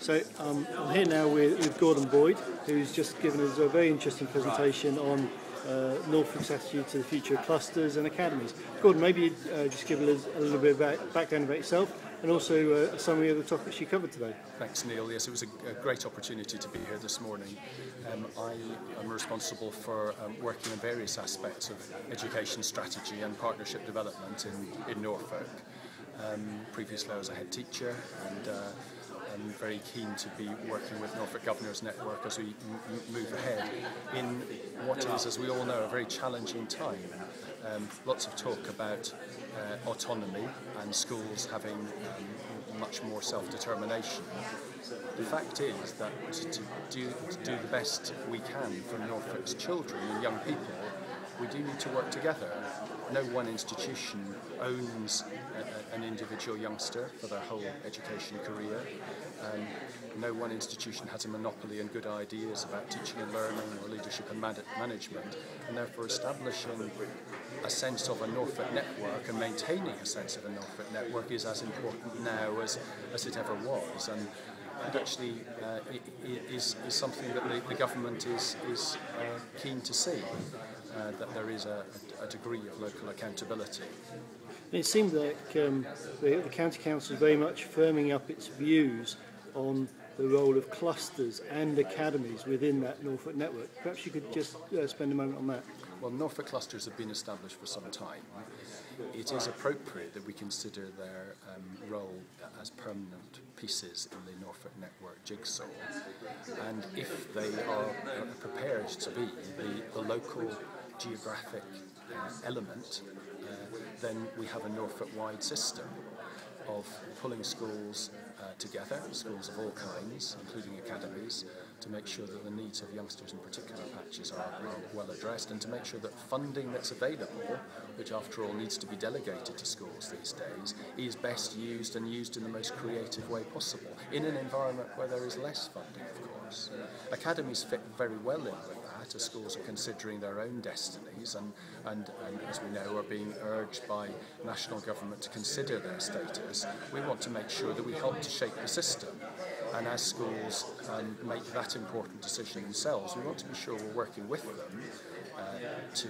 So I'm here now with Gordon Boyd, who's just given us a very interesting presentation on Norfolk's attitude to the future of clusters and academies. Gordon, maybe you'd just give us a little bit of background about yourself and also a summary of the topics you covered today. Thanks, Neil. Yes, it was a great opportunity to be here this morning. I am responsible for working on various aspects of education strategy and partnership development in Norfolk. Previously I was a head teacher, and I'm very keen to be working with Norfolk Governors Network as we move ahead in what is, as we all know, a very challenging time. Lots of talk about autonomy and schools having much more self-determination. The fact is that to do the best we can for Norfolk's children and young people, we do need to work together. No one institution owns an individual youngster for their whole education career. No one institution has a monopoly on good ideas about teaching and learning or leadership and management, and therefore establishing a sense of a Norfolk network and maintaining a sense of a Norfolk network is as important now as it ever was. And actually is something that the government is keen to see, that there is a degree of local accountability. It seemed like the County Council is very much firming up its views on the role of clusters and academies within that Norfolk network. Perhaps you could just spend a moment on that. Well, Norfolk clusters have been established for some time. It is appropriate that we consider their role as permanent pieces in the Norfolk network jigsaw, and if they are prepared to be the local geographic element, then we have a Norfolk-wide system of pulling schools together, schools of all kinds, including academies, to make sure that the needs of youngsters in particular patches are well addressed, and to make sure that funding that's available, which after all needs to be delegated to schools these days, is best used and used in the most creative way possible, in an environment where there is less funding, of course. Academies fit very well in with that, as schools are considering their own destinies and as we know, are being urged by national government to consider their status. We want to make sure that we help to shape the system, and as schools make that important decision themselves, we want to be sure we're working with them to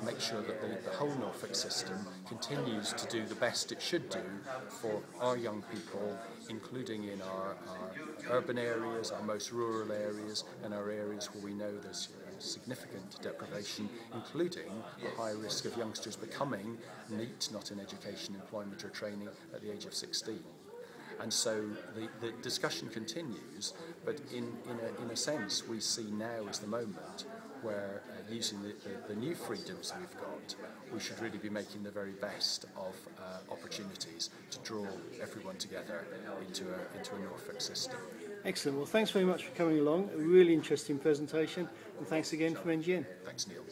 make sure that the whole Norfolk system continues to do the best it should do for our young people, including in our urban areas, our most rural areas, and our areas where we know there's significant deprivation, including the high risk of youngsters becoming NEET, not in education, employment or training, at the age of 16. And so the discussion continues, but in a sense we see now as the moment where using the new freedoms we've got, we should really be making the very best of opportunities to draw everyone together into a Norfolk system. Excellent. Well, thanks very much for coming along. A really interesting presentation, and thanks again from NGN. Thanks, Neil.